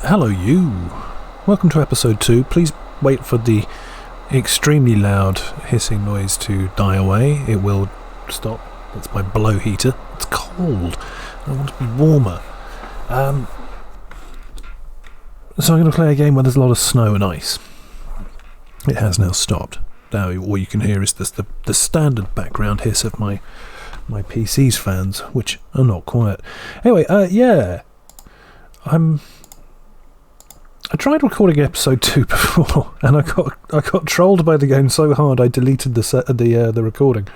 Hello you. Welcome to episode 2. Please wait for the extremely loud hissing noise to die away. It will stop. That's my blow heater. It's cold. I want to be warmer. So I'm going to play a game where there's a lot of snow and ice. It has now stopped. Now all you can hear is the standard background hiss of my PC's fans, which are not quiet. Anyway, I tried recording episode 2 before, and I got trolled by the game so hard I deleted the recording.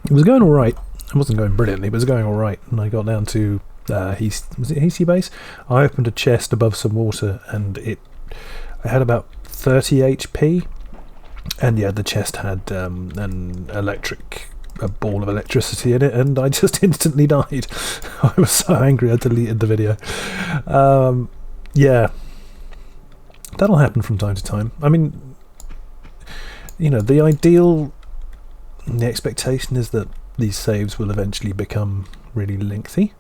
It was going all right. It wasn't going brilliantly, but it was going all right. And I got down to was it Hesi base? I opened a chest above some water, and I had about 30 HP, and yeah, the chest had a ball of electricity in it, and I just instantly died. I was so angry I deleted the video. Yeah, that'll happen from time to time. I mean, you know, the expectation is that these saves will eventually become really lengthy,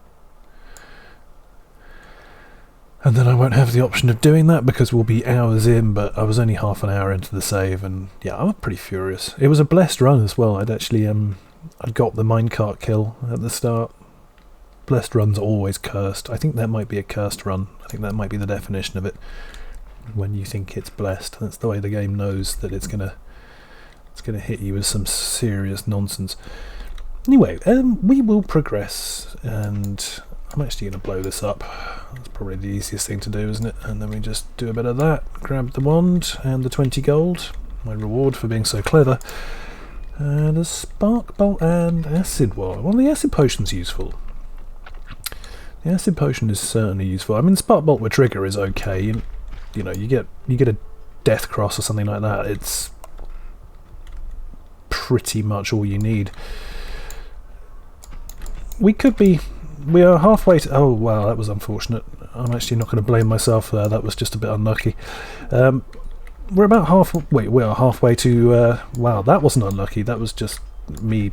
and then I won't have the option of doing that because we'll be hours in, but I was only half an hour into the save, and yeah, I'm pretty furious. It was a blessed run as well. I'd actually I'd got the minecart kill at the start. Blessed runs are always cursed. I think that might be a cursed run. I think that might be the definition of it. When you think it's blessed, that's the way the game knows that it's gonna hit you with some serious nonsense. Anyway, we will progress, and I'm actually going to blow this up. That's probably the easiest thing to do, isn't it? And then we just do a bit of that. Grab the wand and the 20 gold. My reward for being so clever. And a spark bolt and acid wand. Well, the acid potion's useful. The acid potion is certainly useful. I mean, spark bolt with trigger is okay. You know, you get a death cross or something like that. It's pretty much all you need. We are halfway to... Oh, wow, that was unfortunate. I'm actually not going to blame myself there. That was just a bit unlucky. We are halfway to... wow, that wasn't unlucky. That was just me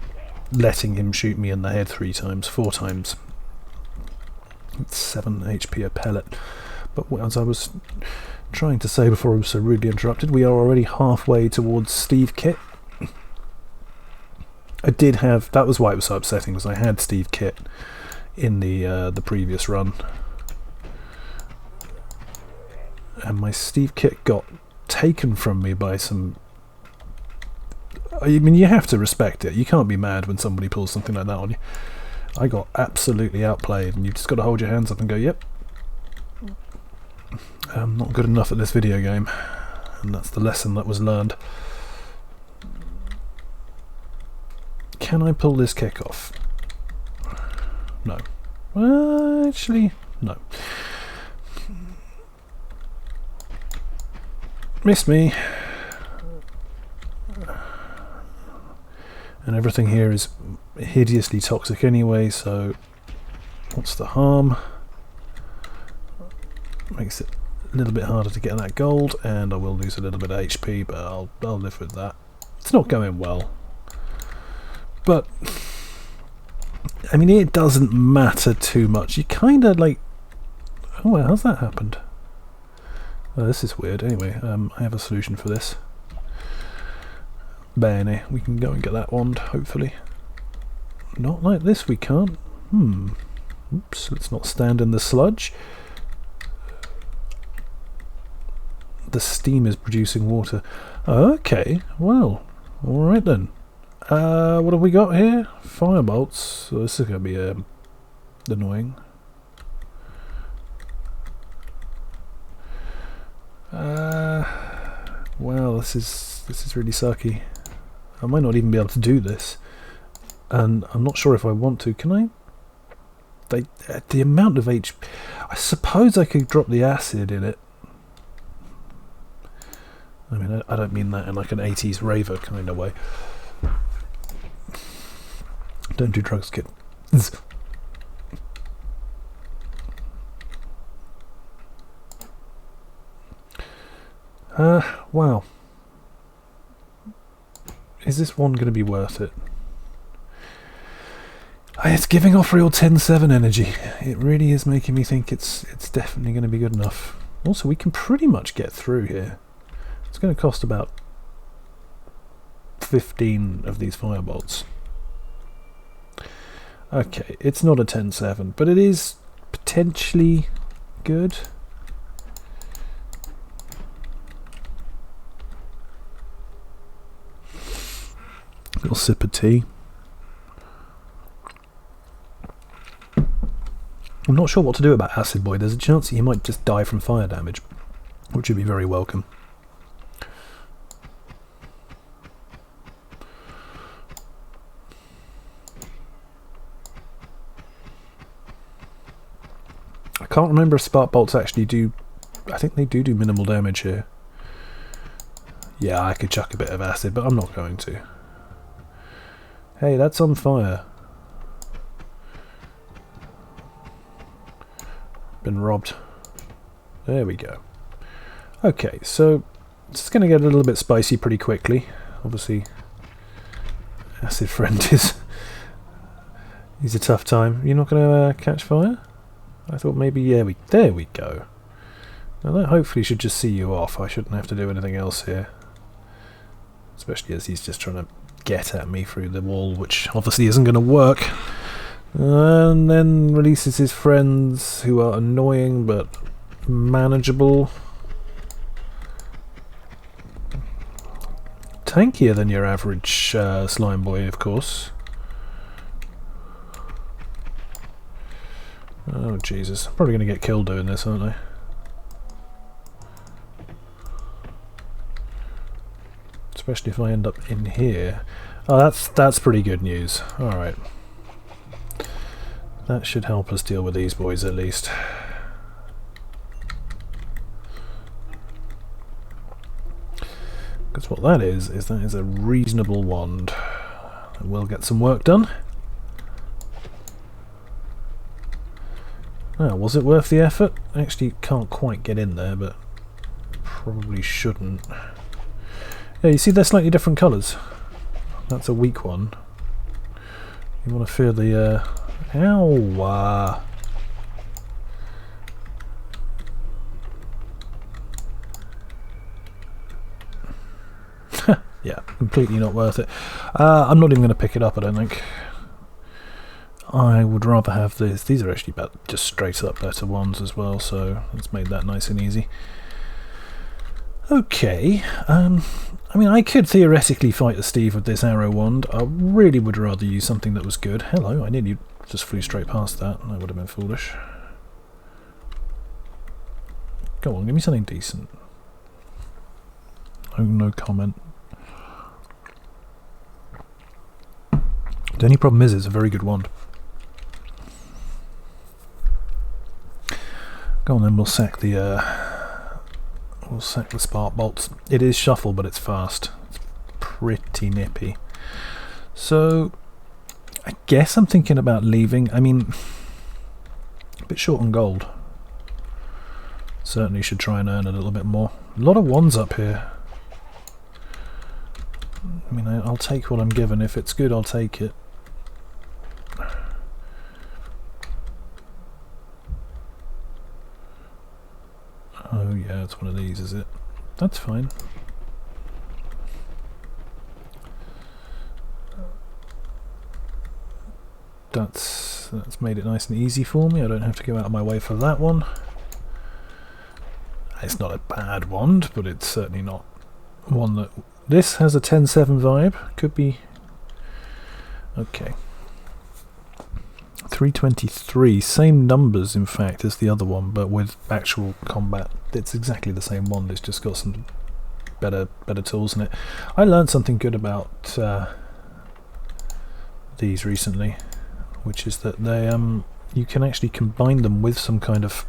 letting him shoot me in the head 4 times. It's 7 HP a pellet. But as I was trying to say before I was so rudely interrupted, we are already halfway towards Steve Kit. I did have... That was why it was so upsetting, because I had Steve Kit in the previous run. And my Steve Kit got taken from me by some... I mean, you have to respect it. You can't be mad when somebody pulls something like that on you. I got absolutely outplayed, and you've just got to hold your hands up and go, yep, I'm not good enough at this video game. And that's the lesson that was learned. Can I pull this kick off? No. Well, actually, no. Missed me. And everything here is hideously toxic anyway, so what's the harm? Makes it a little bit harder to get that gold, and I will lose a little bit of HP, but I'll live with that. It's not going well. But, I mean, it doesn't matter too much. You kind of like... Oh, well, how's that happened? Oh, this is weird. Anyway, I have a solution for this. Bene, we can go and get that wand, hopefully. Not like this, we can't. Oops, let's not stand in the sludge. The steam is producing water. Okay, well, alright then. What have we got here? Firebolts. So this is going to be annoying. Well, this is really sucky. I might not even be able to do this, and I'm not sure if I want to. Can I? The amount of HP. I suppose I could drop the acid in it. I mean, I don't mean that in like an 80s raver kind of way. Don't do drugs, kid. Wow. Is this one going to be worth it? It's giving off real 10-7 energy. It really is making me think it's definitely going to be good enough. Also, we can pretty much get through here. It's going to cost about 15 of these firebolts. Okay, it's not a 10-7, but it is potentially good. Little sip of tea. I'm not sure what to do about Acid Boy. There's a chance that he might just die from fire damage, which would be very welcome. I can't remember if spark bolts actually do... I think they do minimal damage here. Yeah, I could chuck a bit of acid, but I'm not going to. Hey, that's on fire. Been robbed. There we go. Okay, so it's going to get a little bit spicy pretty quickly. Obviously, Acid Friend is... he's a tough time. You're not going to catch fire? I thought maybe, yeah, there we go. Now that hopefully should just see you off. I shouldn't have to do anything else here. Especially as he's just trying to get at me through the wall, which obviously isn't going to work. And then releases his friends, who are annoying but manageable. Tankier than your average slime boy, of course. Oh Jesus, I'm probably going to get killed doing this, aren't I? Especially if I end up in here. Oh, that's pretty good news. Alright. That should help us deal with these boys at least. Because what that is that is a reasonable wand. And we'll get some work done. Oh, was it worth the effort? I actually can't quite get in there, but probably shouldn't. Yeah, you see they're slightly different colours. That's a weak one. You want to feel the... Ow! Yeah, completely not worth it. I'm not even going to pick it up, I don't think. I would rather have this. These are actually about just straight up better ones as well, so let's make that nice and easy. Okay, I mean, I could theoretically fight the Steve with this arrow wand. I really would rather use something that was good. Hello, I nearly just flew straight past that. That would have been foolish. Go on, give me something decent. Oh, no comment. The only problem is it's a very good wand. Go on then, we'll sack the spark bolts. It is shuffle, but it's fast. It's pretty nippy. So I guess I'm thinking about leaving. I mean, a bit short on gold. Certainly should try and earn a little bit more. A lot of wands up here. I mean, I'll take what I'm given. If it's good, I'll take it. Oh yeah, it's one of these, is it? That's fine. That's made it nice and easy for me. I don't have to go out of my way for that one. It's not a bad wand, but it's certainly not one that... This has a 10-7 vibe. Could be... Okay. 323. Same numbers, in fact, as the other one, but with actual combat. It's exactly the same wand. It's just got some better tools in it. I learned something good about these recently, which is that they you can actually combine them with some kind of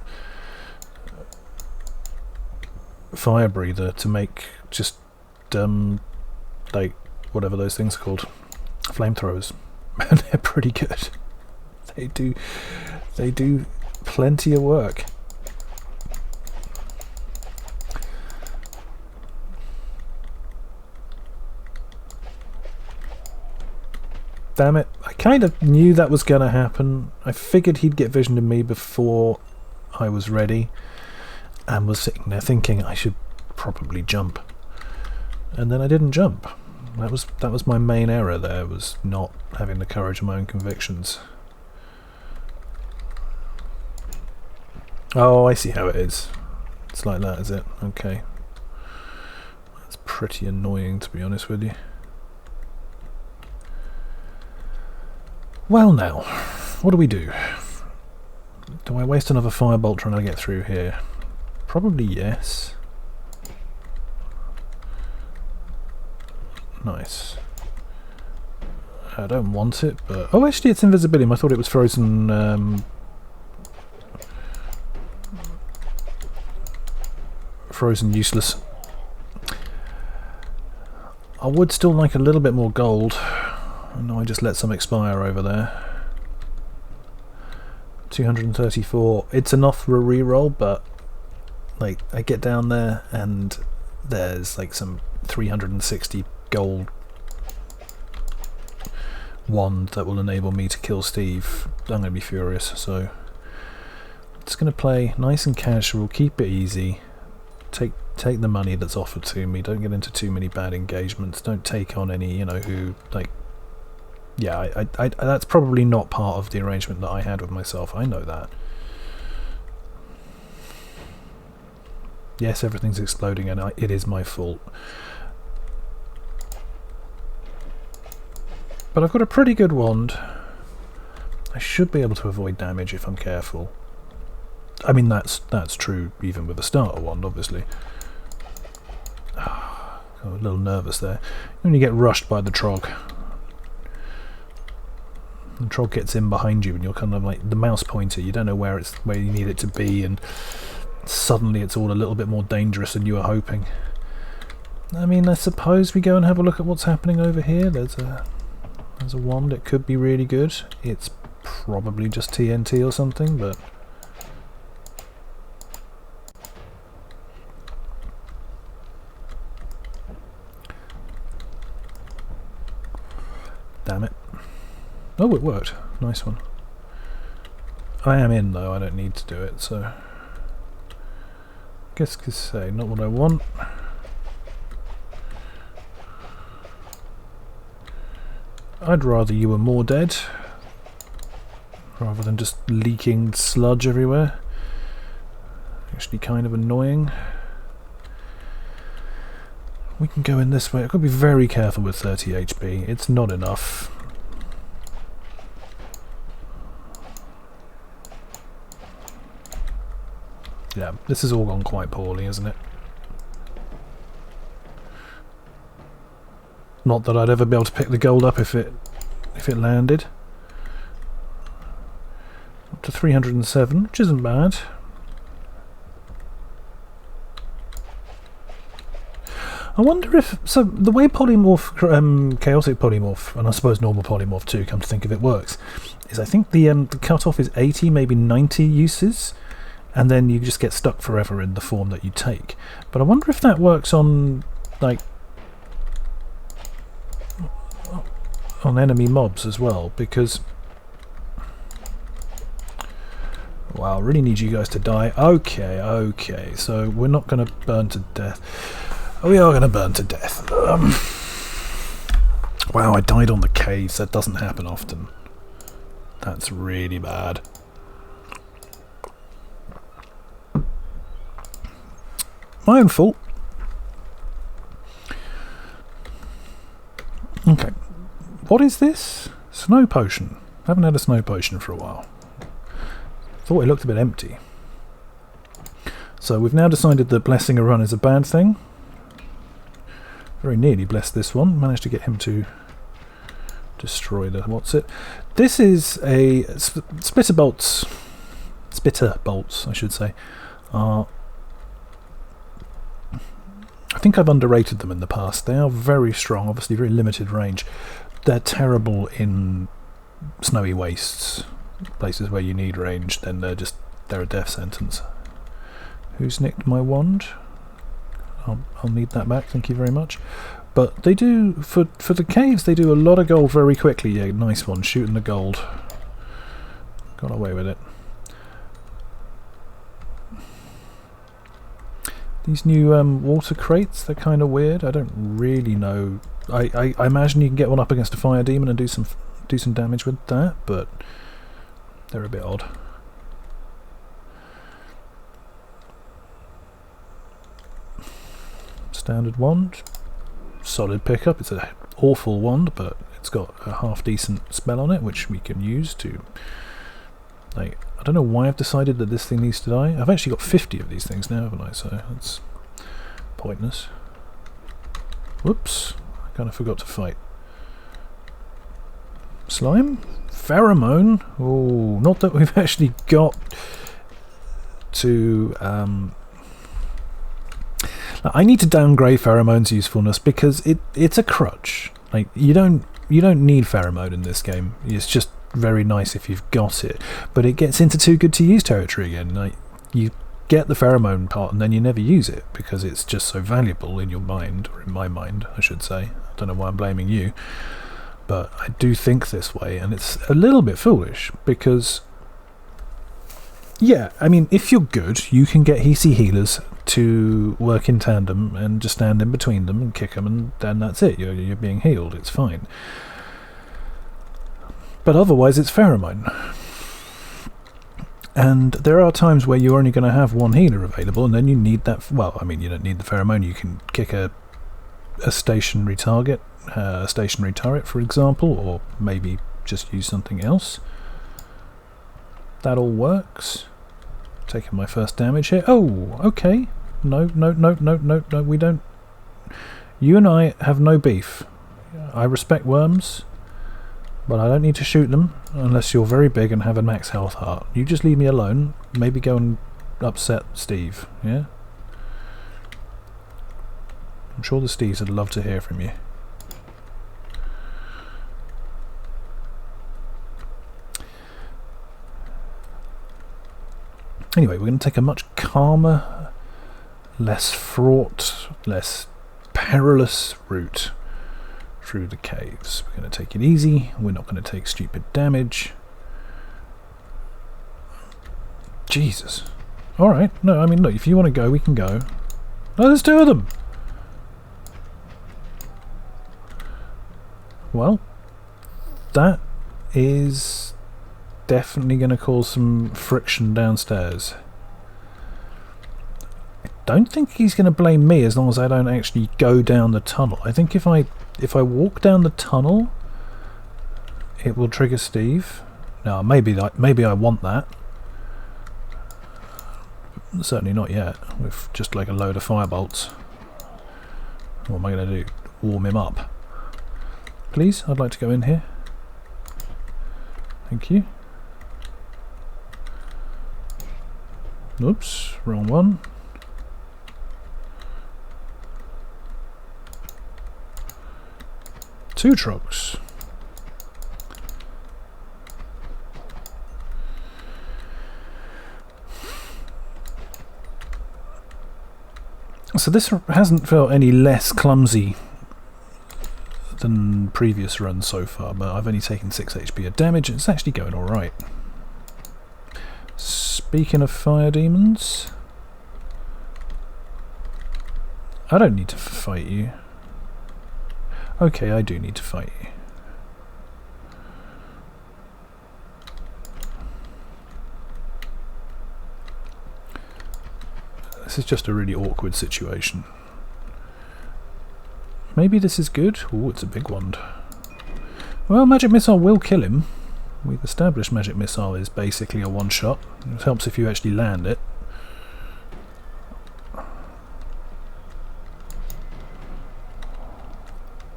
fire breather to make just like whatever those things are called, flamethrowers. And they're pretty good. They do plenty of work. Damn it. I kind of knew that was going to happen. I figured he'd get vision of me before I was ready, and was sitting there thinking I should probably jump. And then I didn't jump. That was my main error there, was not having the courage of my own convictions. Oh, I see how it is. It's like that, is it? Okay. That's pretty annoying, to be honest with you. Well now, what do we do? Do I waste another firebolt trying to get through here? Probably yes. Nice. I don't want it, but... Oh, actually it's invisibility. I thought it was frozen... frozen useless. I would still like a little bit more gold. I know I just let some expire over there. 234. It's enough for a reroll, but like I get down there and there's like some 360 gold wand that will enable me to kill Steve. I'm going to be furious, so just going to play nice and casual, keep it easy, take the money that's offered to me, don't get into too many bad engagements, don't take on any, you know, who, like, yeah, I that's probably not part of the arrangement that I had with myself, I know that. Yes, everything's exploding and it is my fault. But I've got a pretty good wand. I should be able to avoid damage if I'm careful. I mean, that's true even with a starter wand, obviously. Oh, I'm a little nervous there. When you get rushed by the trog. The trog gets in behind you and you're kind of like the mouse pointer, you don't know where you need it to be, and suddenly it's all a little bit more dangerous than you were hoping. I mean, I suppose we go and have a look at what's happening over here. There's a wand, it could be really good. It's probably just TNT or something, but damn it. Oh, it worked. Nice one. I am in though, I don't need to do it, so guess I could say not what I want. I'd rather you were more dead rather than just leaking sludge everywhere. Actually kind of annoying. We can go in this way. I've got to be very careful with 30 HP. It's not enough. Yeah, this has all gone quite poorly, isn't it? Not that I'd ever be able to pick the gold up if it landed. Up to 307, which isn't bad. I wonder if... So, the way polymorph, chaotic polymorph, and I suppose normal polymorph too, come to think of it, works, is I think the cutoff is 80, maybe 90 uses, and then you just get stuck forever in the form that you take. But I wonder if that works on, like, on enemy mobs as well, because... Wow, I really need you guys to die. Okay, so we're not going to burn to death. We are going to burn to death. Wow, I died on the caves. That doesn't happen often. That's really bad. My own fault. Okay. What is this? Snow potion. Haven't had a snow potion for a while. Thought it looked a bit empty. So we've now decided that blessing a run is a bad thing. Very nearly blessed this one. Managed to get him to destroy the what's it. This is a splitter bolts. Spitter bolts, I should say. I think I've underrated them in the past. They are very strong, obviously very limited range. They're terrible in snowy wastes, places where you need range. Then they're a death sentence. Who's nicked my wand? I'll need that back, thank you very much. But they do, for the caves, they do a lot of gold very quickly. Yeah, nice one, shooting the gold. Got away with it. These new water crates, they're kind of weird. I don't really know. I imagine you can get one up against a fire demon and do some damage with that, but they're a bit odd. Standard wand. Solid pickup. It's an awful wand, but it's got a half decent spell on it, which we can use to... Like, I don't know why I've decided that this thing needs to die. I've actually got 50 of these things now, haven't I? So that's pointless. Whoops. I kind of forgot to fight. Slime? Pheromone? Oh, not that we've actually got to... I need to downgrade pheromone's usefulness because it's a crutch. Like, you don't need pheromone in this game. It's just very nice if you've got it, but it gets into too good to use territory again. Like, you get the pheromone part and then you never use it because it's just so valuable in your mind, or in my mind I should say. I don't know why I'm blaming you, but I do think this way, and it's a little bit foolish because, yeah, I mean, if you're good, you can get Hisi healers to work in tandem and just stand in between them and kick them, and then that's it. You're being healed. It's fine. But otherwise it's pheromone. And there are times where you're only going to have one healer available, and then you need that... Well, I mean, you don't need the pheromone. You can kick a stationary target, a stationary turret, for example, or maybe just use something else. That all works. Taking my first damage here. Oh, okay. No, we don't... You and I have no beef. I respect worms, but I don't need to shoot them unless you're very big and have a max health heart. You just leave me alone. Maybe go and upset Steve, yeah? I'm sure the Steves would love to hear from you. Anyway, we're going to take a much calmer, less fraught, less perilous route through the caves. We're going to take it easy. We're not going to take stupid damage. Jesus. Alright, no, I mean, look, if you want to go, we can go. No, there's two of them! Well, that is definitely going to cause some friction downstairs. I don't think he's going to blame me as long as I don't actually go down the tunnel. I think if I walk down the tunnel, it will trigger Steve. Now, maybe I want that. Certainly not yet, with just like a load of firebolts. What am I going to do? Warm him up. Please, I'd like to go in here. Thank you. Oops, wrong one. Two trucks. So this hasn't felt any less clumsy than previous runs so far, but I've only taken 6 HP of damage. It's actually going alright. Speaking of fire demons, I don't need to fight you. Okay, I do need to fight you. This is just a really awkward situation. Maybe this is good. Oh, it's a big wand. Well, magic missile will kill him. We've established magic missile is basically a one-shot. It helps if you actually land it.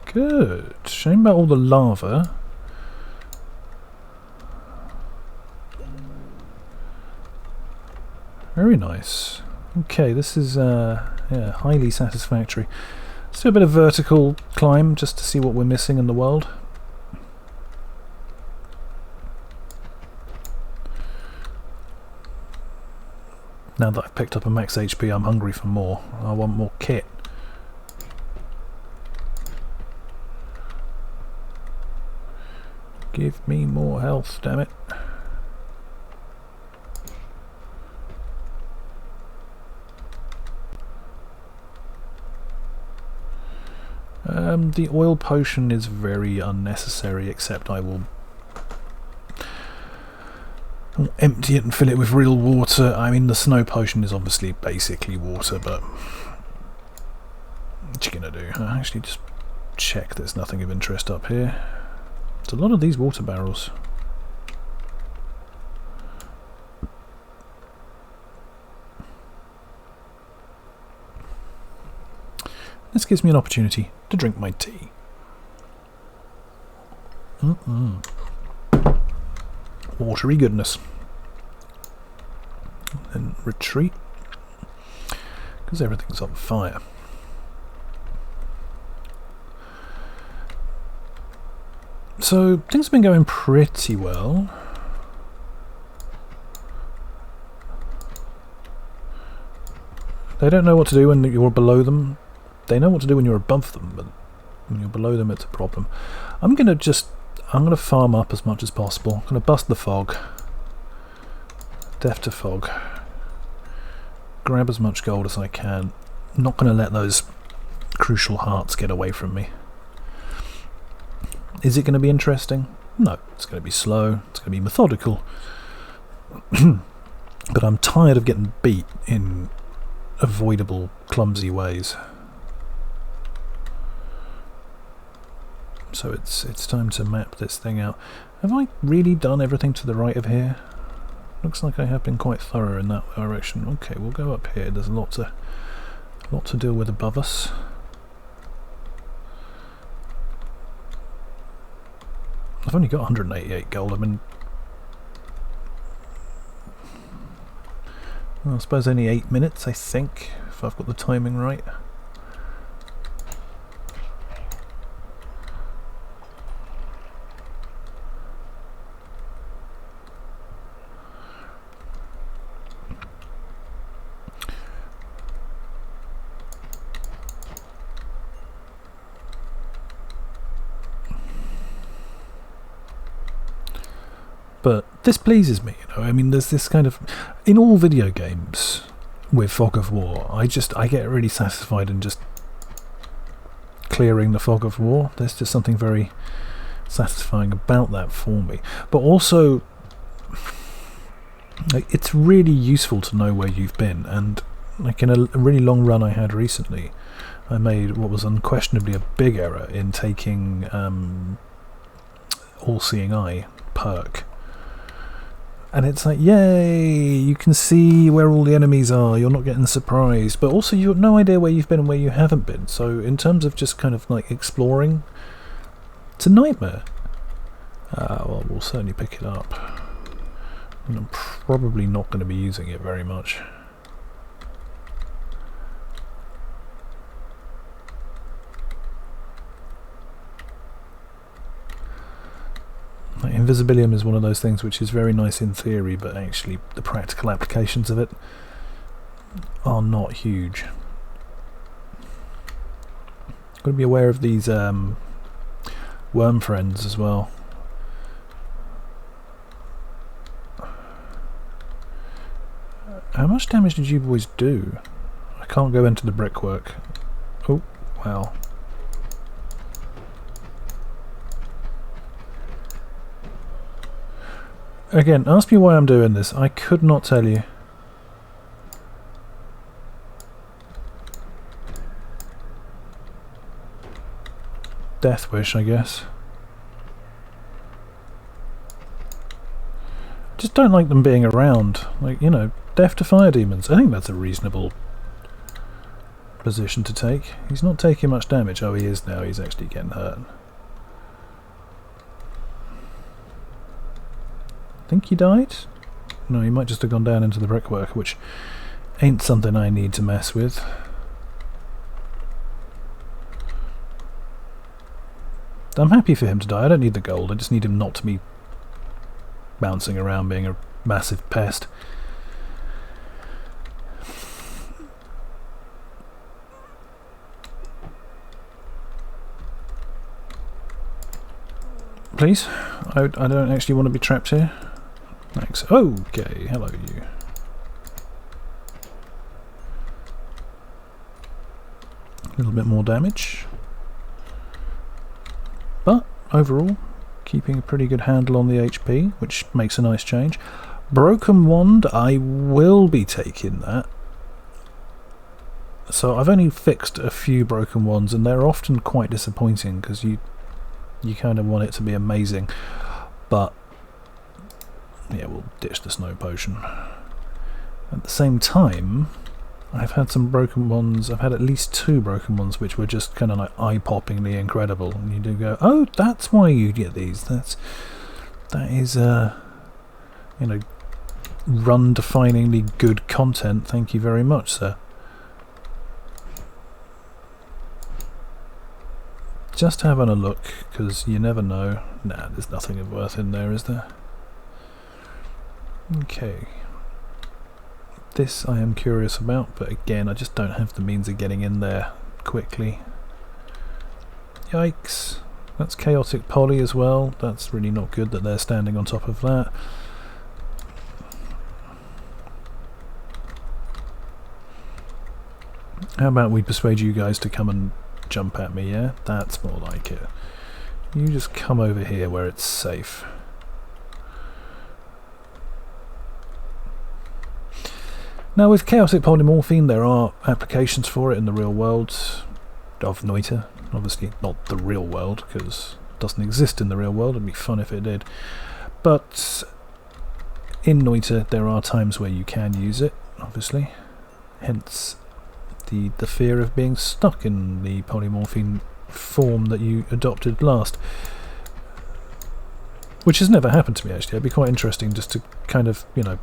Good. Shame about all the lava. Very nice. Okay, this is yeah, highly satisfactory. Let's do a bit of vertical climb just to see what we're missing in the world. Now that I've picked up a max HP, I'm hungry for more. I want more kit. Give me more health, damn it. The oil potion is very unnecessary, except I will empty it and fill it with real water. I mean, the snow potion is obviously basically water, but what you gonna do? I actually just check there's nothing of interest up here. There's a lot of these water barrels. This gives me an opportunity to drink my tea. Watery goodness. Then retreat, because everything's on fire. So things have been going pretty well. They don't know what to do when you're below them. They know what to do when you're above them, but when you're below them it's a problem. I'm gonna farm up as much as possible. I'm gonna bust the fog. Death to fog. Grab as much gold as I can. I'm not gonna let those crucial hearts get away from me. Is it gonna be interesting? No, it's gonna be slow, it's gonna be methodical. But I'm tired of getting beat in avoidable, clumsy ways. So it's time to map this thing out. Have I really done everything to the right of here? Looks like I have been quite thorough in that direction. Okay, we'll go up here. There's a lot to deal with above us. I've only got 188 gold. I mean, well, I suppose only 8 minutes, I think, if I've got the timing right. But this pleases me, you know. I mean, there's this kind of, in all video games with Fog of War, I get really satisfied in just clearing the Fog of War. There's just something very satisfying about that for me. But also, like, it's really useful to know where you've been. And like in a really long run I had recently, I made what was unquestionably a big error in taking All-Seeing Eye perk. And it's like, yay, you can see where all the enemies are, you're not getting surprised, but also you've no idea where you've been and where you haven't been. So in terms of just kind of like exploring, it's a nightmare. Well, we'll certainly pick it up. And I'm probably not going to be using it very much. Invisibilium is one of those things which is very nice in theory, but actually the practical applications of it are not huge. Got to be aware of these worm friends as well. How much damage did you boys do? I can't go into the brickwork. Oh, wow. Again, ask me why I'm doing this. I could not tell you. Death wish, I guess. Just don't like them being around. Like, you know, death to fire demons. I think that's a reasonable position to take. He's not taking much damage. Oh, he is now. He's actually getting hurt. Think he died? No, he might just have gone down into the brickwork, which ain't something I need to mess with. I'm happy for him to die. I don't need the gold. I just need him not to be bouncing around being a massive pest. please. I don't actually want to be trapped here. Thanks. Okay, hello you. A little bit more damage. But overall, keeping a pretty good handle on the HP, which makes a nice change. Broken Wand, I will be taking that. So I've only fixed a few broken wands, and they're often quite disappointing because you kind of want it to be amazing. But yeah, we'll ditch the snow potion. At the same time, I've had some broken ones. I've had at least 2 broken ones which were just kind of like eye-poppingly incredible, and you do go, oh, that's why you get these. That is you know, run-definingly good content. Thank you very much, sir. Just having a look, because you never know. Nah, there's nothing of worth in there, is there? Okay. This I am curious about, but again, I just don't have the means of getting in there quickly. Yikes. That's chaotic poly as well. That's really not good that they're standing on top of that. How about we persuade you guys to come and jump at me, yeah? That's more like it. You just come over here where it's safe. Now with chaotic polymorphine, there are applications for it in the real world of Noita. Obviously not the real world, because it doesn't exist in the real world. It'd be fun if it did. But in Noita there are times where you can use it, obviously. Hence the fear of being stuck in the polymorphine form that you adopted last. Which has never happened to me, actually. It'd be quite interesting just to kind of, you know,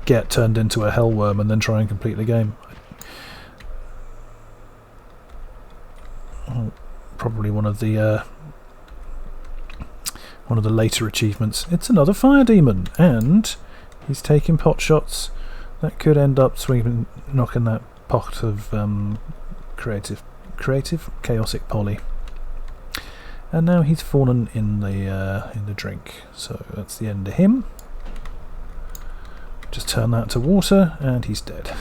get turned into a hellworm and then try and complete the game. Probably one of the later achievements. It's another fire demon, and he's taking pot shots. That could end up knocking that pot of creative chaotic poly. And now he's fallen in the drink, so that's the end of him. Just turn that to water, and he's dead.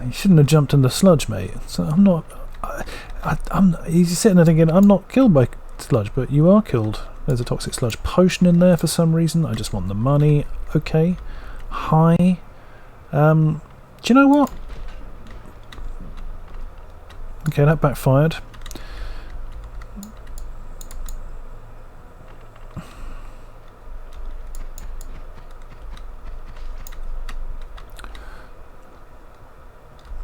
You shouldn't have jumped in the sludge, mate. So I'm not. He's sitting there thinking, I'm not killed by sludge, but you are killed. There's a toxic sludge potion in there for some reason. I just want the money. Okay. Hi. Do you know what? Okay, that backfired.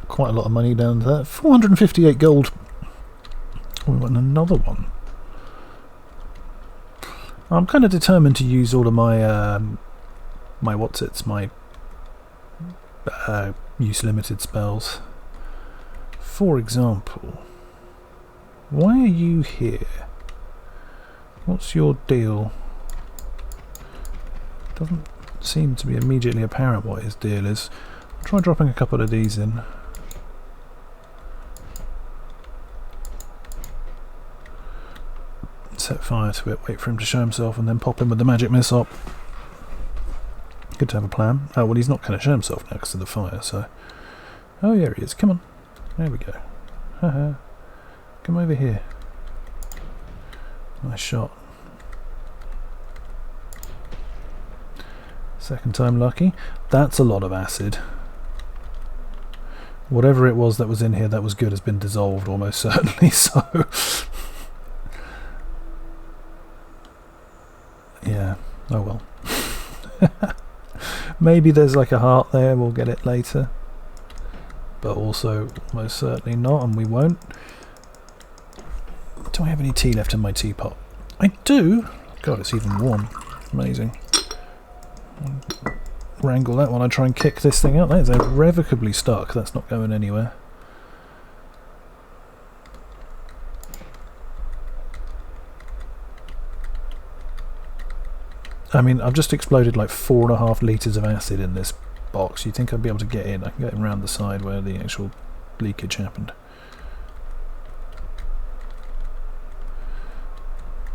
Quite a lot of money down to that. 458 gold. We want another one. I'm kind of determined to use all of my my use limited spells. For example, why are you here? What's your deal? Doesn't seem to be immediately apparent what his deal is. I'll try dropping a couple of these in. Set fire to it, wait for him to show himself, and then pop him with the magic missile. Good to have a plan. Oh, well, he's not going to show himself now because of the fire, so... Oh, here he is. Come on. There we go. Haha. Come over here. Nice shot. Second time lucky. That's a lot of acid. Whatever it was that was in here that was good has been dissolved almost certainly, so... Yeah, oh well. Maybe there's like a heart there, we'll get it later. But also, most certainly not, and we won't. Do I have any tea left in my teapot? I do! God, it's even warm. Amazing. Wrangle that one, I try and kick this thing out. That is irrevocably stuck, that's not going anywhere. I mean, I've just exploded like 4.5 litres of acid in this box. You'd think I'd be able to get in. I can get in around the side where the actual leakage happened.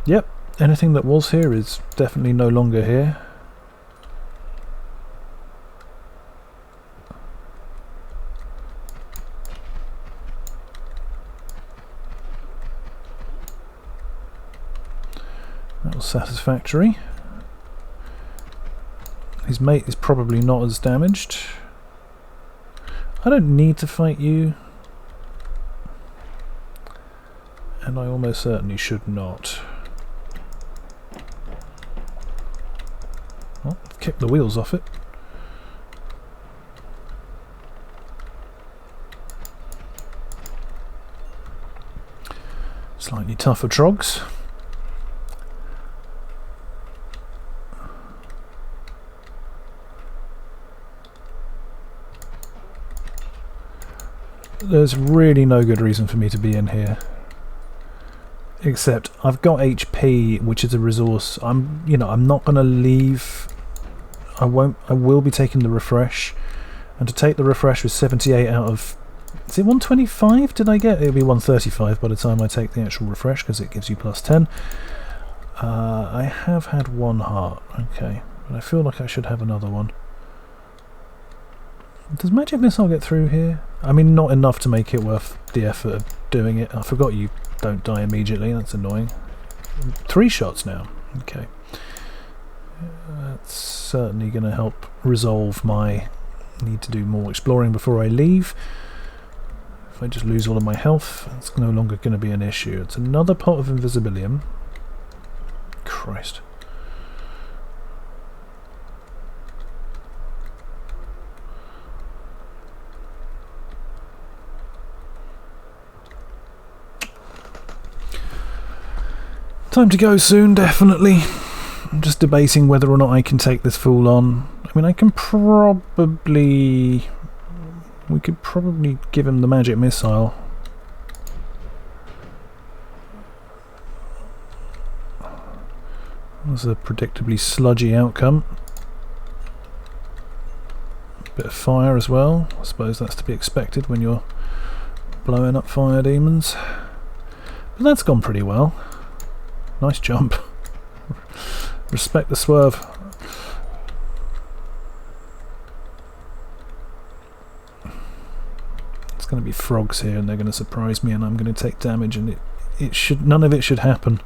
Yep, anything that was here is definitely no longer here. That was satisfactory. His mate is probably not as damaged. I don't need to fight you. And I almost certainly should not. Well, kick the wheels off it. Slightly tougher trogs. There's really no good reason for me to be in here. Except I've got HP, which is a resource. I'm not going to leave. I will be taking the refresh, and to take the refresh with 78 out of, is it 125? Did I get? It'll be 135 by the time I take the actual refresh, because it gives you plus 10. I have had one heart, okay, but I feel like I should have another one. Does magic missile get through here? I mean, not enough to make it worth the effort of doing it. I forgot you don't die immediately. That's annoying. 3 shots now. Okay. That's certainly going to help resolve my need to do more exploring before I leave. If I just lose all of my health, it's no longer going to be an issue. It's another pot of invisibilium. Christ. Time to go soon, definitely. I'm just debating whether or not I can take this fool on. I mean, I can probably... We could probably give him the magic missile. That's a predictably sludgy outcome. Bit of fire as well. I suppose that's to be expected when you're blowing up fire demons. But that's gone pretty well. Nice jump. Respect the swerve. It's going to be frogs here, and they're going to surprise me, and I'm going to take damage, and it should, none of it should happen.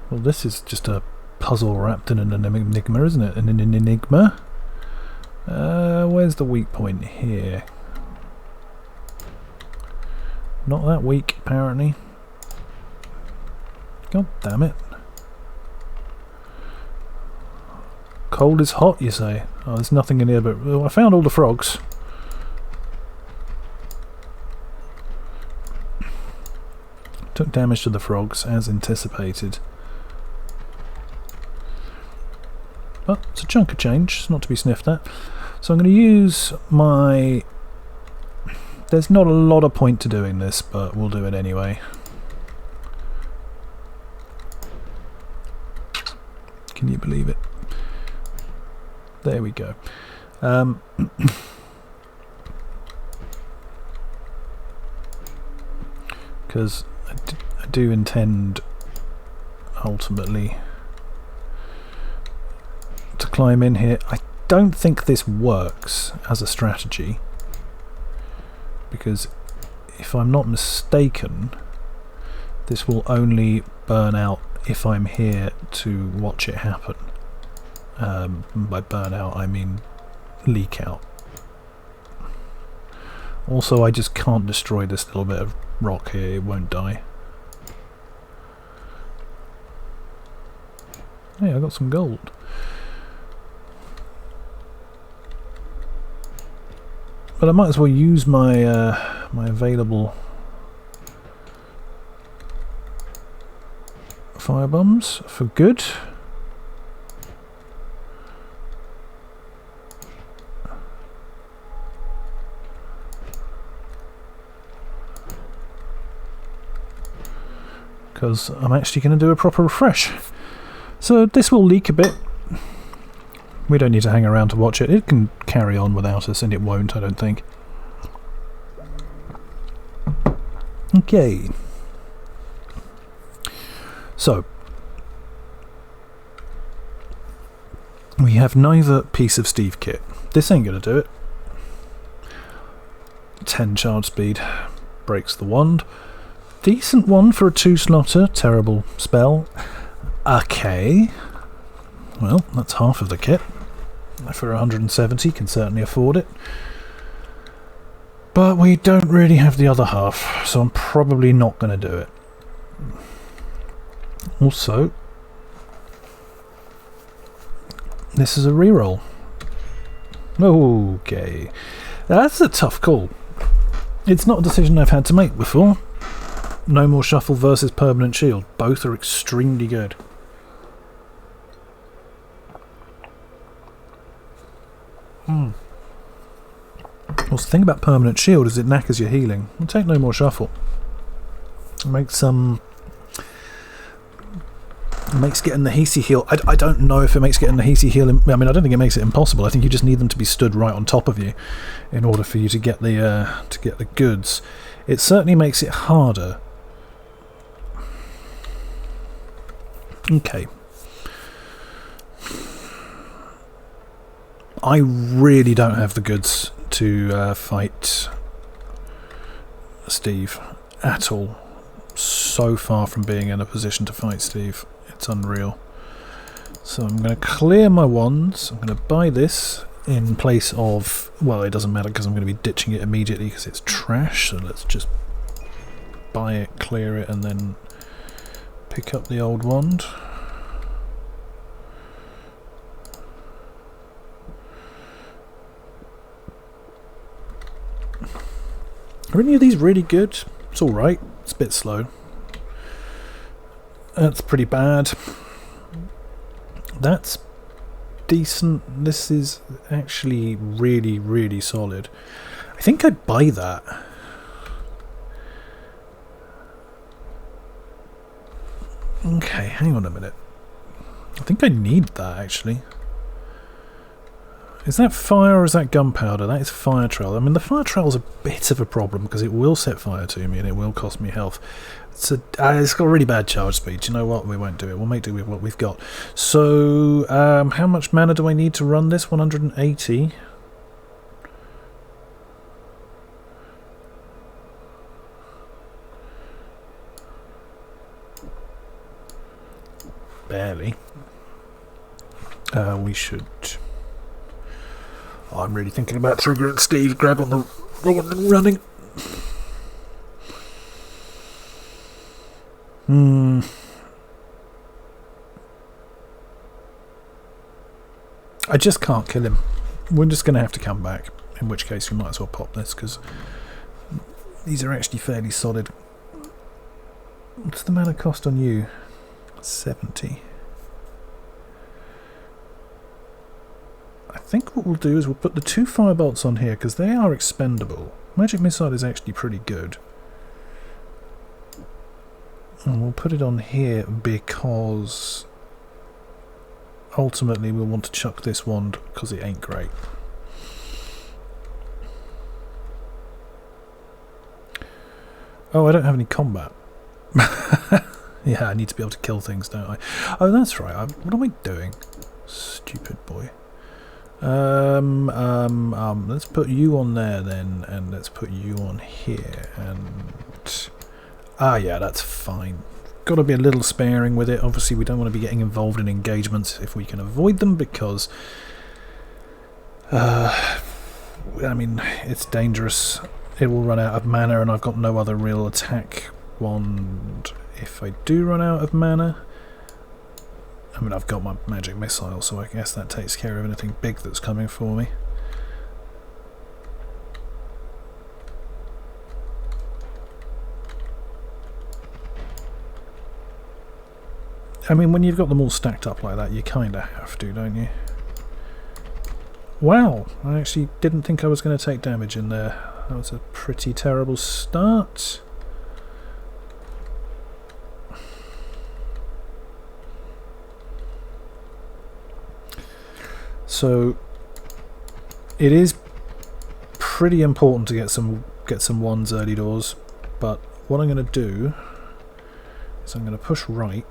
Well, this is just a puzzle wrapped in an enigma, isn't it? An enigma. Where's the weak point here? Not that weak, apparently. God damn it. Cold is hot, you say? Oh, there's nothing in here, but well, I found all the frogs. Took damage to the frogs, as anticipated. But it's a chunk of change, it's not to be sniffed at. So I'm going to use my... There's not a lot of point to doing this, but we'll do it anyway. Can you believe it? There we go. Because I do intend ultimately to climb in here. I don't think this works as a strategy, because if I'm not mistaken, this will only burn out if I'm here to watch it happen. By burn out I mean leak out. Also, I just can't destroy this little bit of rock here, it won't die. Hey, I got some gold. But I might as well use my my available firebombs for good. Because I'm actually going to do a proper refresh. So this will leak a bit, We don't need to hang around to watch it. It can carry on without us, and it won't, I don't think. Okay. So, we have neither piece of Steve kit. This ain't going to do it. 10 charge speed breaks the wand. Decent one for a 2-slotter. Terrible spell. Okay. Well, that's half of the kit. For 170, can certainly afford it. But we don't really have the other half, so I'm probably not going to do it. Also, this is a reroll. Okay. That's a tough call. It's not a decision I've had to make before. No More Shuffle versus Permanent Shield. Both are extremely good. Well, the thing about Permanent Shield is it knackers your healing. We'll take No More Shuffle. It makes getting the Hesi heal. I don't know if it makes getting the Hesi heal. I mean, I don't think it makes it impossible. I think you just need them to be stood right on top of you in order for you to get the goods. It certainly makes it harder. Okay. I really don't have the goods to fight Steve at all. So far from being in a position to fight Steve. It's unreal. So I'm going to clear my wands. I'm going to buy this in place of... Well, it doesn't matter because I'm going to be ditching it immediately because it's trash. So let's just buy it, clear it, and then pick up the old wand. Are any of these really good? It's alright. It's a bit slow. That's pretty bad. That's decent. This is actually really, really solid. I think I'd buy that. Okay, hang on a minute. I think I need that, actually. Is that fire or is that gunpowder? That is fire trail. I mean, the fire trail is a bit of a problem because it will set fire to me and it will cost me health. It's got a really bad charge speed. You know what? We won't do it. We'll make do with what we've got. So, how much mana do I need to run this? 180. Barely. We should... Oh, I'm really thinking about triggering Steve. Grab on the running. I just can't kill him. We're just going to have to come back. In which case we might as well pop this because these are actually fairly solid. What's the mana cost on you? 70. I think what we'll do is we'll put the 2 firebolts on here because they are expendable. Magic Missile is actually pretty good. And we'll put it on here because ultimately we'll want to chuck this wand because it ain't great. Oh, I don't have any combat. Yeah, I need to be able to kill things, don't I? Oh, that's right. What am I doing? Stupid boy. Let's put you on there then, and let's put you on here, and yeah, that's fine. Got to be a little sparing with it. Obviously, we don't want to be getting involved in engagements if we can avoid them, because I mean, it's dangerous. It will run out of mana, and I've got no other real attack wand. If I do run out of mana, I mean, I've got my magic missile, so I guess that takes care of anything big that's coming for me. I mean, when you've got them all stacked up like that, you kind of have to, don't you? Wow, I actually didn't think I was going to take damage in there. That was a pretty terrible start. So it is pretty important to get some ones early doors, but what I'm going to do is I'm going to push right.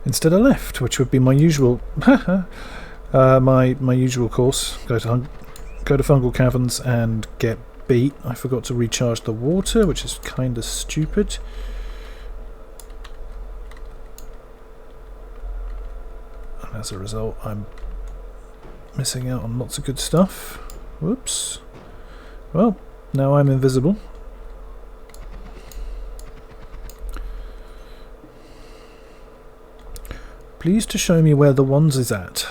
Instead of left, which would be my usual my usual course. Go to fungal caverns and get beat. I forgot to recharge the water, which is kind of stupid. And as a result, I'm missing out on lots of good stuff. Whoops. Well, now I'm invisible. Please to show me where the wands is at.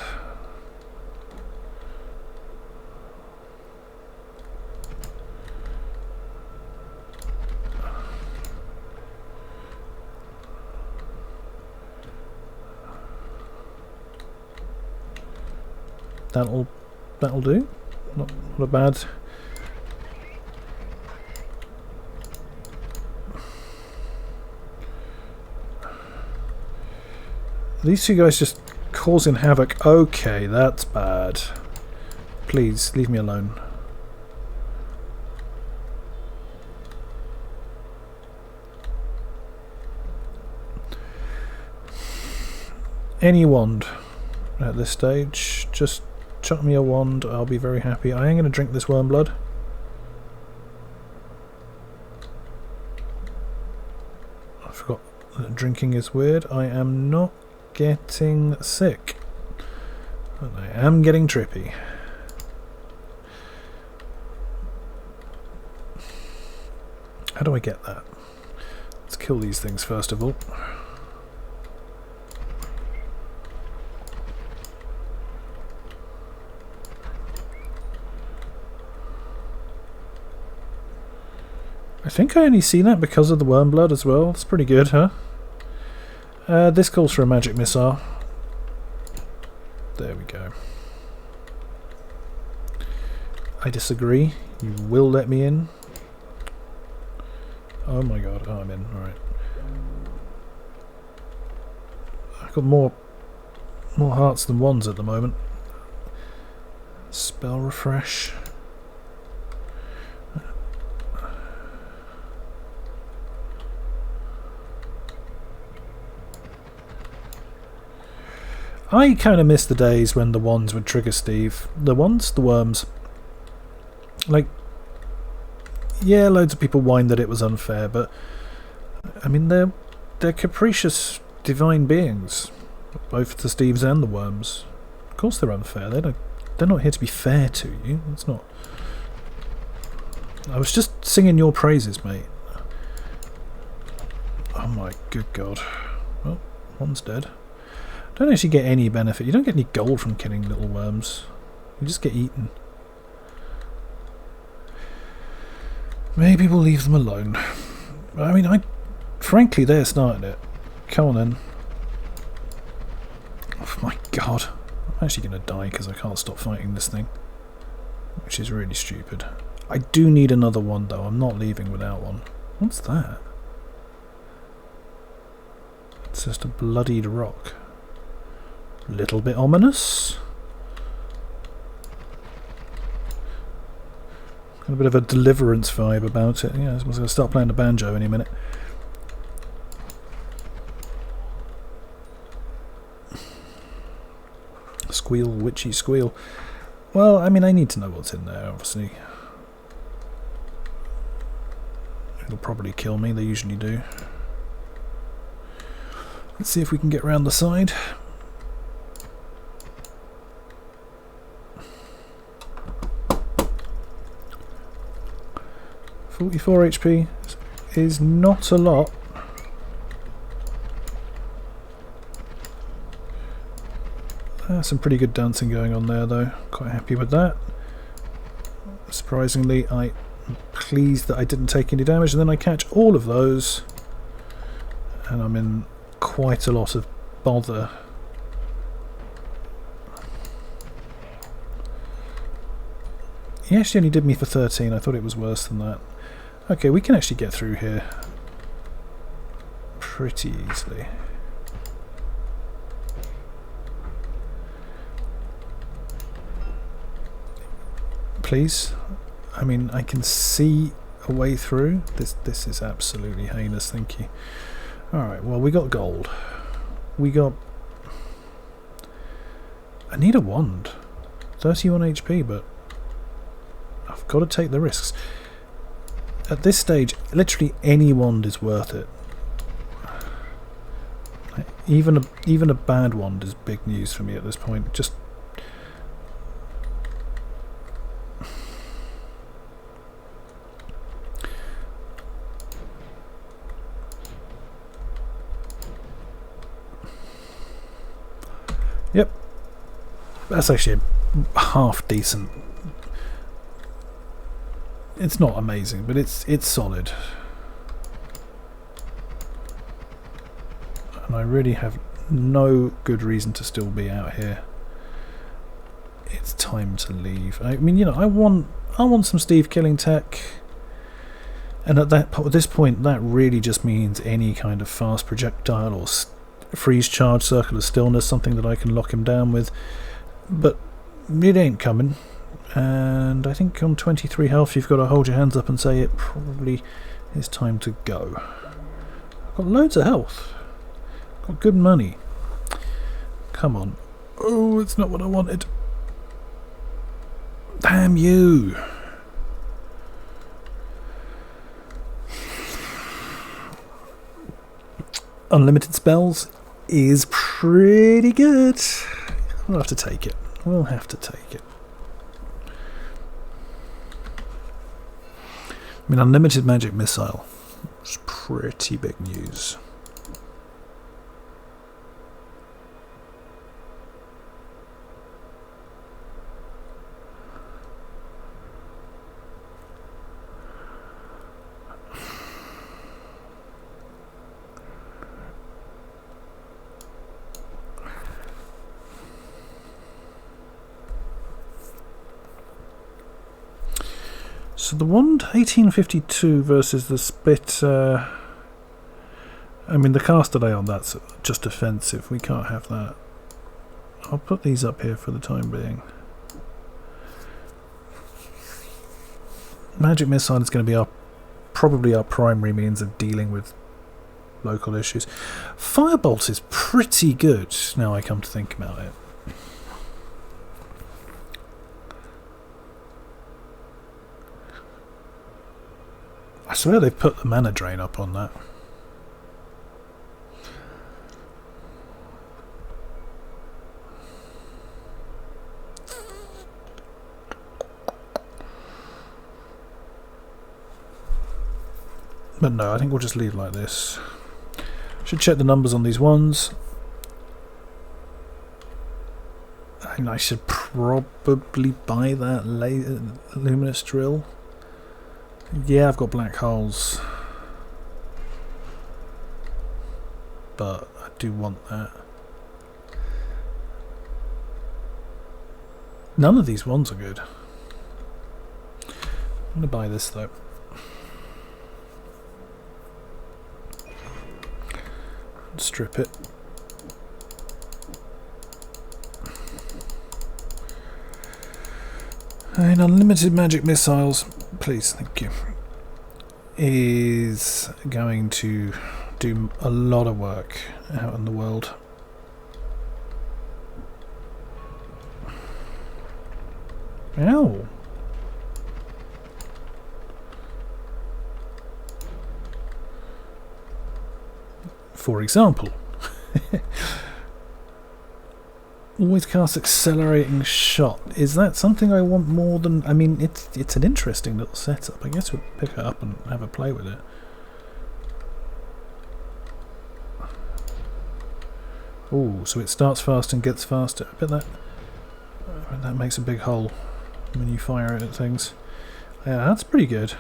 That'll do. Not a bad. These two guys just causing havoc. Okay, that's bad. Please, leave me alone. Any wand at this stage. Just chuck me a wand. I'll be very happy. I am going to drink this worm blood. I forgot that drinking is weird. I am not getting sick, but I am getting trippy. How do I get that? Let's kill these things first of all. I think I only see that because of the worm blood as well. It's pretty good, huh? This calls for a magic missile. There we go. I disagree. You will let me in. Oh my god. Oh, I'm in. Alright. I've got more hearts than wands at the moment. Spell refresh. I kind of miss the days when the wands would trigger Steve. The wands? The worms. Like, yeah, loads of people whined that it was unfair, but I mean, they're capricious divine beings, both the Steves and the worms. Of course they're unfair. They're not here to be fair to you. It's not. I was just singing your praises, mate. Oh my good god. Well, one's dead. Don't actually get any benefit. You don't get any gold from killing little worms. You just get eaten. Maybe we'll leave them alone. I mean, frankly, they're starting it. Come on then. Oh my god. I'm actually going to die because I can't stop fighting this thing. Which is really stupid. I do need another one though. I'm not leaving without one. What's that? It's just a bloodied rock. Little bit ominous. Got a bit of a Deliverance vibe about it. Yeah, I was going to start playing the banjo any minute. Squeal, witchy squeal. Well, I mean, I need to know what's in there, obviously. It'll probably kill me, they usually do. Let's see if we can get around the side. 44 HP is not a lot. Some pretty good dancing going on there though. Quite happy with that. Surprisingly, I'm pleased that I didn't take any damage, and then I catch all of those, and I'm in quite a lot of bother. He actually only did me for 13. I thought it was worse than that. Okay, we can actually get through here pretty easily. Please. I mean, I can see a way through. This is absolutely heinous, thank you. Alright, well, we got gold. We got... I need a wand. 31 HP, but I've got to take the risks. At this stage, literally any wand is worth it. Even a bad wand is big news for me at this point. Just... Yep. That's actually a half decent. It's not amazing, but it's solid. And I really have no good reason to still be out here. It's time to leave. I mean, you know, I want some Steve killing tech. And at this point, that really just means any kind of fast projectile or freeze charge, circle of stillness, something that I can lock him down with. But it ain't coming. And I think on 23 health you've got to hold your hands up and say it probably is time to go. I've got loads of health. Got good money. Come on. Oh, it's not what I wanted. Damn you. Unlimited spells is pretty good. We'll have to take it. We'll have to take it. I mean, unlimited magic missile is pretty big news. So the wand 1852 versus the spit. I mean, the cast delay on that's just offensive. We can't have that. I'll put these up here for the time being. Magic missile is going to be probably our primary means of dealing with local issues. Firebolt is pretty good now I come to think about it. I swear they've put the mana drain up on that. But no, I think we'll just leave like this. Should check the numbers on these ones. And I should probably buy that luminous drill. Yeah, I've got black holes, but I do want that. None of these ones are good. I'm going to buy this though. Strip it. And unlimited magic missiles, please, thank you, is going to do a lot of work out in the world. Ow! For example, always cast accelerating shot. Is that something I want more than... I mean, it's an interesting little setup. I guess we'll pick it up and have a play with it. Oh, so it starts fast and gets faster. I bet that makes a big hole when you fire it at things. Yeah, that's pretty good.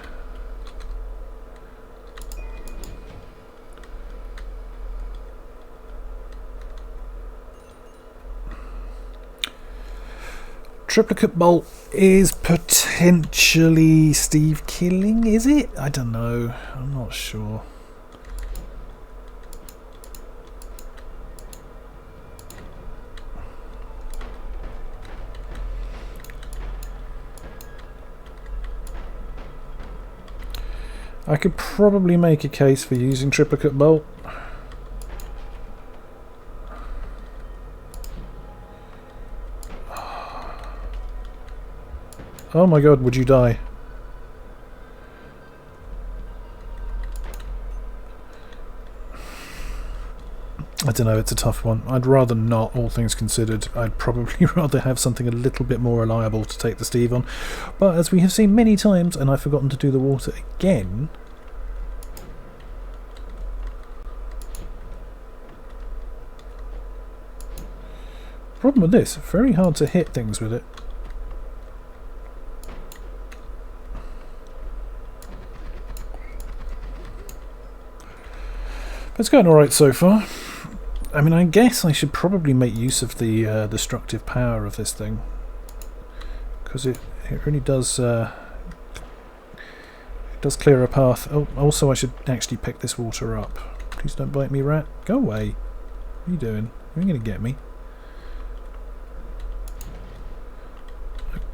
Triplicate bolt is potentially Steve killing, is it? I don't know. I'm not sure. I could probably make a case for using triplicate bolt. Oh my god, would you die? I don't know, it's a tough one. I'd rather not, all things considered. I'd probably rather have something a little bit more reliable to take the Steve on. But as we have seen many times, and I've forgotten to do the water again... Problem with this, very hard to hit things with it. It's going alright so far. I mean, I guess I should probably make use of the destructive power of this thing, because it really does clear a path. Oh, also I should actually pick this water up. Please don't bite me, rat. Go away. What are you doing? You're going to get me.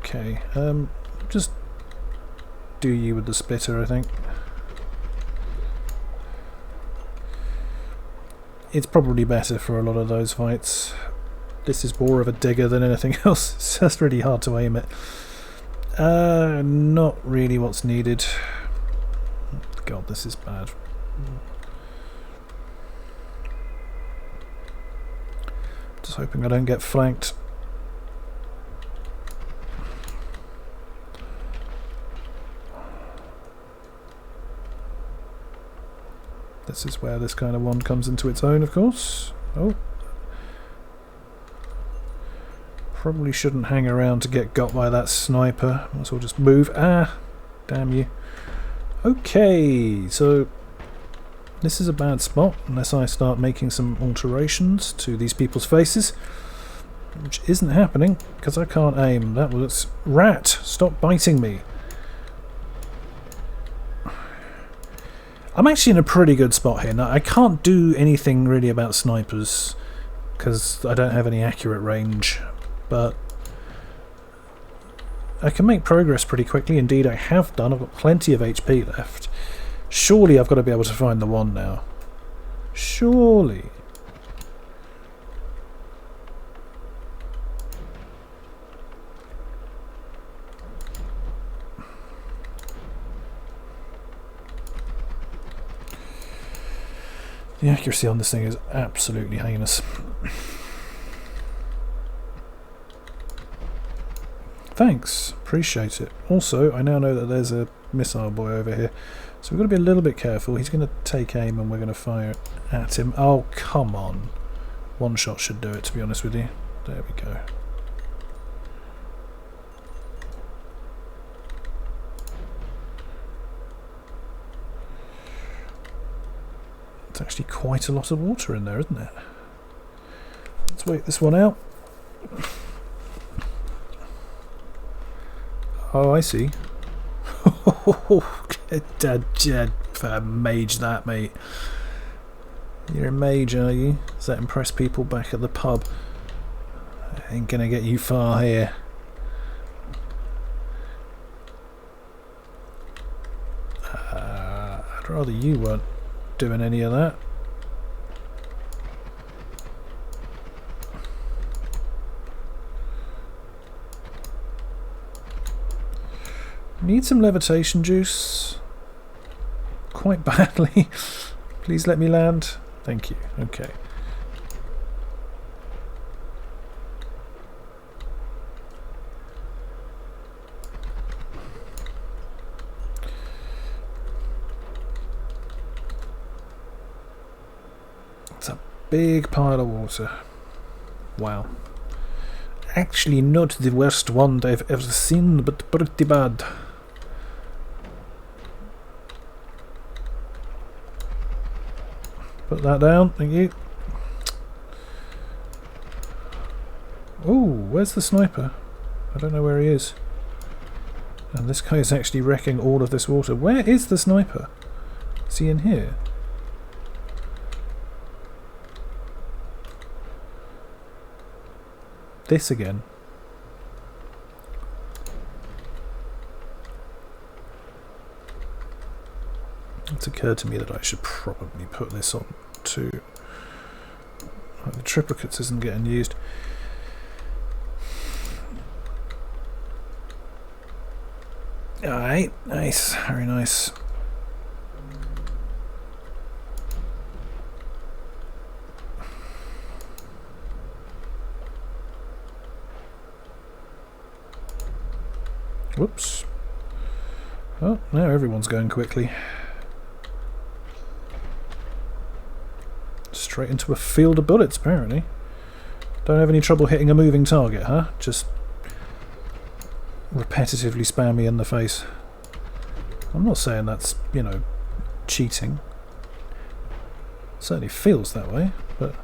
Okay, just do you with the splitter, I think. It's probably better for a lot of those fights. This is more of a digger than anything else. It's just really hard to aim it. Not really what's needed. God, this is bad. Just hoping I don't get flanked. This is where this kind of one comes into its own, of course. Oh. Probably shouldn't hang around to get got by that sniper. Might as well just move. Ah! Damn you. Okay, so this is a bad spot unless I start making some alterations to these people's faces. Which isn't happening because I can't aim. That was... Rat! Stop biting me! I'm actually in a pretty good spot here. Now, I can't do anything really about snipers because I don't have any accurate range, but I can make progress pretty quickly. Indeed, I have done. I've got plenty of HP left. Surely I've got to be able to find the one now. Surely. The accuracy on this thing is absolutely heinous. Thanks, appreciate it. Also, I now know that there's a missile boy over here, so we've got to be a little bit careful. He's going to take aim and we're going to fire at him. Oh, come on. One shot should do it, to be honest with you. There we go. It's actually quite a lot of water in there, isn't it? Let's wait this one out. Oh, I see. Mage that, mate. You're a mage, are you? Does that impress people back at the pub? I ain't gonna get you far here. I'd rather you weren't doing any of that. Need some levitation juice quite badly. Please let me land. Thank you. Okay. It's a big pile of water. Wow. Actually not the worst one I've ever seen, but pretty bad. Put that down, thank you. Ooh, where's the sniper? I don't know where he is. And this guy is actually wrecking all of this water. Where is the sniper? Is he in here? This again. It's occurred to me that I should probably put this on too. The triplicates isn't getting used. Alright, nice, very nice. Whoops. Oh, now everyone's going quickly. Straight into a field of bullets, apparently. Don't have any trouble hitting a moving target, huh? Just repetitively spam me in the face. I'm not saying that's, you know, cheating. It certainly feels that way, but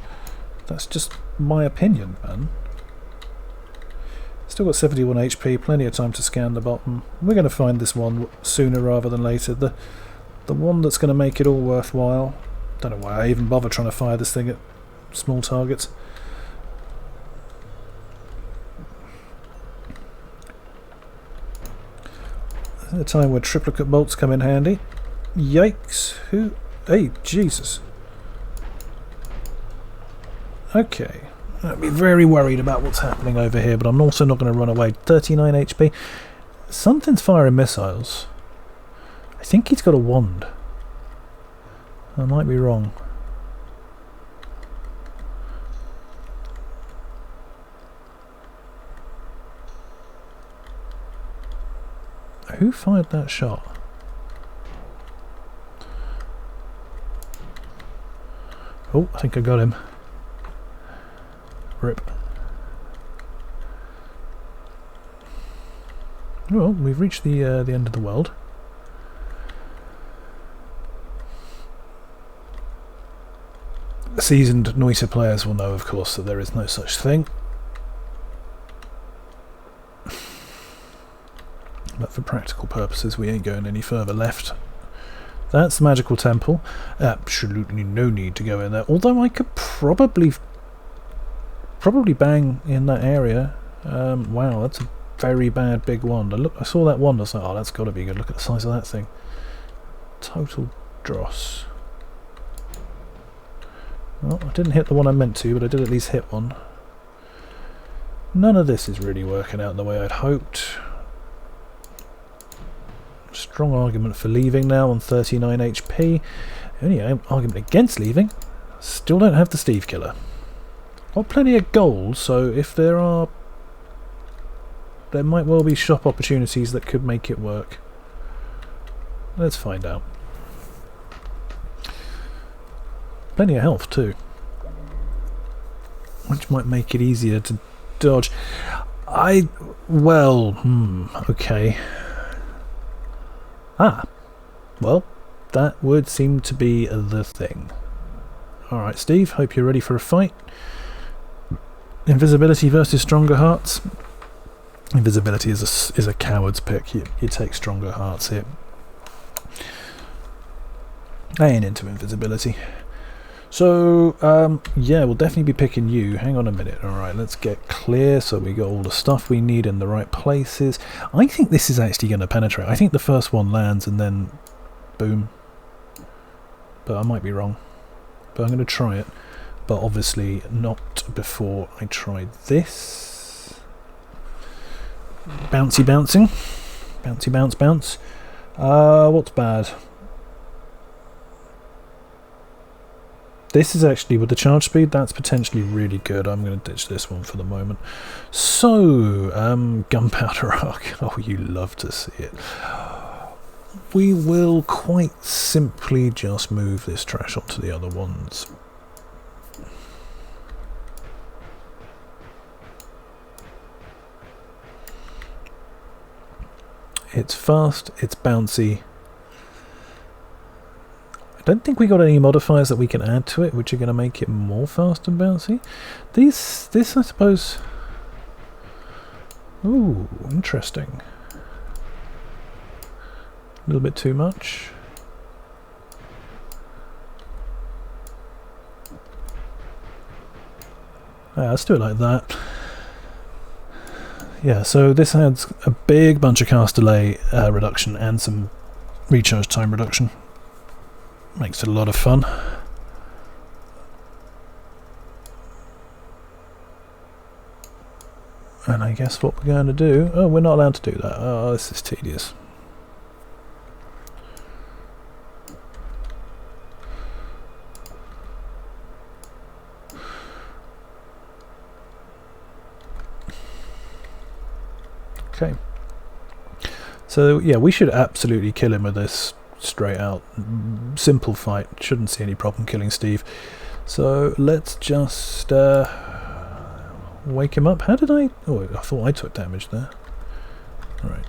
that's just my opinion, man. Still got 71 HP, plenty of time to scan the bottom. We're going to find this one sooner rather than later. The one that's going to make it all worthwhile. Don't know why I even bother trying to fire this thing at small targets. At a time where triplicate bolts come in handy. Yikes! Who? Hey, Jesus! Okay. I'd be very worried about what's happening over here, but I'm also not going to run away. 39 HP. Something's firing missiles. I think he's got a wand. I might be wrong. Who fired that shot? Oh, I think I got him. Rip. Well, we've reached the end of the world. Seasoned Noita players will know, of course, that there is no such thing. But for practical purposes, we ain't going any further left. That's the magical temple. Absolutely no need to go in there. Although I could probably bang in that area. Wow, that's a very bad big wand. I saw that wand. I was like, oh, that's got to be good. Look at the size of that thing. Total dross. Well, I didn't hit the one I meant to, but I did at least hit one. None of this is really working out the way I'd hoped. Strong argument for leaving now on 39 HP. Only argument against leaving. Still don't have the Steve Killer. Got plenty of gold, so if there might well be shop opportunities that could make it work. Let's find out. Plenty of health too, which might make it easier to dodge. Okay. Well, that would seem to be the thing. Alright, Steve, hope you're ready for a fight. Invisibility versus Stronger Hearts. Invisibility is a coward's pick. You take Stronger Hearts here. I ain't into invisibility. So, yeah, we'll definitely be picking you. Hang on a minute. Alright, let's get clear so we got all the stuff we need in the right places. I think this is actually going to penetrate. I think the first one lands and then boom. But I might be wrong. But I'm going to try it. But obviously not before I try this. Bouncy bouncing. Bouncy bounce bounce. What's bad? This is actually, with the charge speed, that's potentially really good. I'm going to ditch this one for the moment. So, gunpowder arc. Oh, you love to see it. We will quite simply just move this trash onto the other ones. It's fast, it's bouncy. don't think we got any modifiers that we can add to it, which are going to make it more fast and bouncy. This I suppose... Ooh, interesting. A little bit too much. Let's do it like that. Yeah, so this adds a big bunch of cast delay reduction and some recharge time reduction. Makes it a lot of fun. And I guess what we're going to do... Oh, we're not allowed to do that. Oh, this is tedious. Okay. So, yeah, we should absolutely kill him with this straight out. Simple fight. Shouldn't see any problem killing Steve. So, let's just wake him up. How did I... Oh, I thought I took damage there. Alright.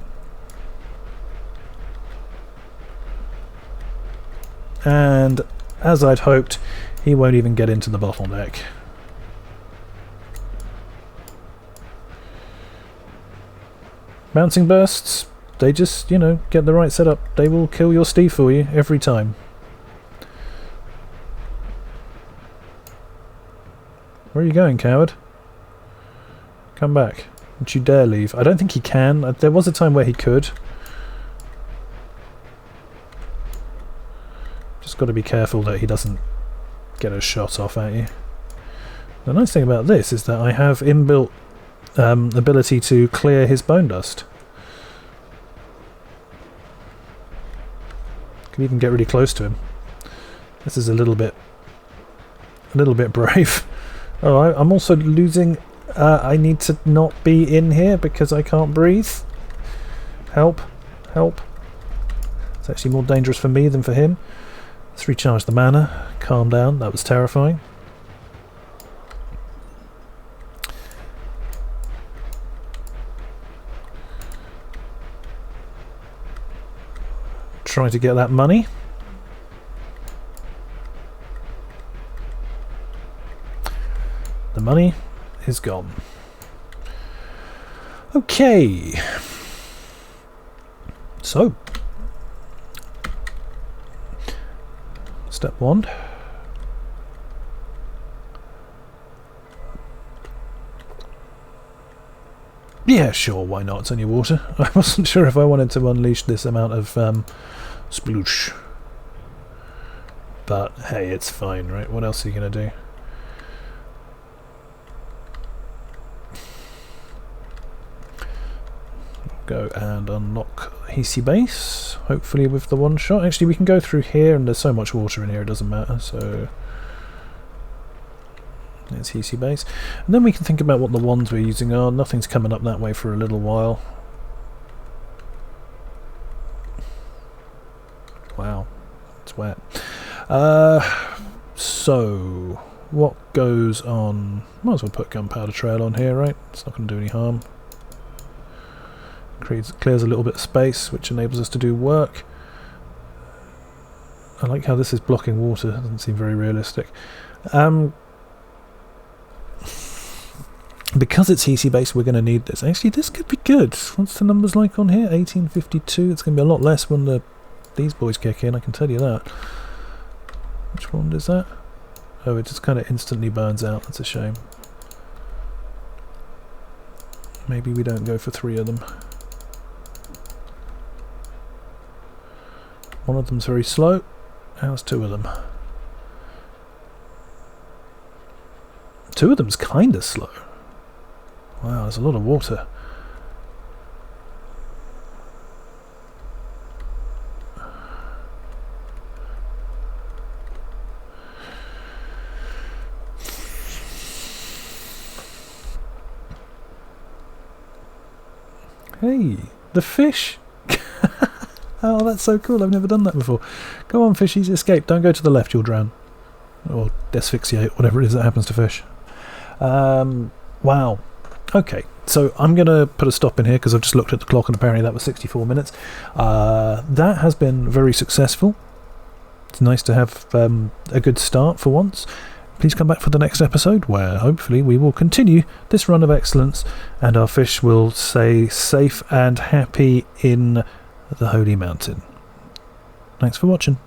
And, as I'd hoped, he won't even get into the bottleneck. Bouncing bursts, they just, you know, get the right setup. They will kill your Steve for you every time. Where are you going, coward? Come back. Don't you dare leave. I don't think he can. There was a time where he could. Just got to be careful that he doesn't get a shot off at you. The nice thing about this is that I have inbuilt ability to clear his bone dust. Can even get really close to him. This is a little bit brave. Oh, I'm also losing. I need to not be in here because I can't breathe. Help, help. It's actually more dangerous for me than for him. Let's recharge the mana. Calm down. That was terrifying. Trying to get that money. The money is gone. Okay. So, step one. Yeah, sure, why not? It's only water. I wasn't sure if I wanted to unleash this amount of sploosh. But hey, it's fine, right? What else are you going to do? Go and unlock Hisi base, hopefully with the one shot. Actually, we can go through here, and there's so much water in here it doesn't matter, so there's Hisi base. And then we can think about what the wands we're using are. Nothing's coming up that way for a little while. Wow, it's wet. So, what goes on? Might as well put gunpowder trail on here, right? It's not going to do any harm. Clears a little bit of space, which enables us to do work. I like how this is blocking water. Doesn't seem very realistic. Because it's Hisi based, we're going to need this. Actually, this could be good. What's the numbers like on here? 1852. It's going to be a lot less when these boys kick in, I can tell you that. Which one is that? Oh, it just kind of instantly burns out. That's a shame. Maybe we don't go for 3 of them. One of them's very slow. How's 2 of them? 2 of them's kind of slow. Wow, there's a lot of water. Hey, the fish! Oh, that's so cool, I've never done that before. Go on, fishies, escape. Don't go to the left, you'll drown. Or asphyxiate, whatever it is that happens to fish. Wow. Okay, so I'm going to put a stop in here because I've just looked at the clock and apparently that was 64 minutes. That has been very successful. It's nice to have a good start for once. Please come back for the next episode, where hopefully we will continue this run of excellence and our fish will stay safe and happy in the Holy Mountain. Thanks for watching.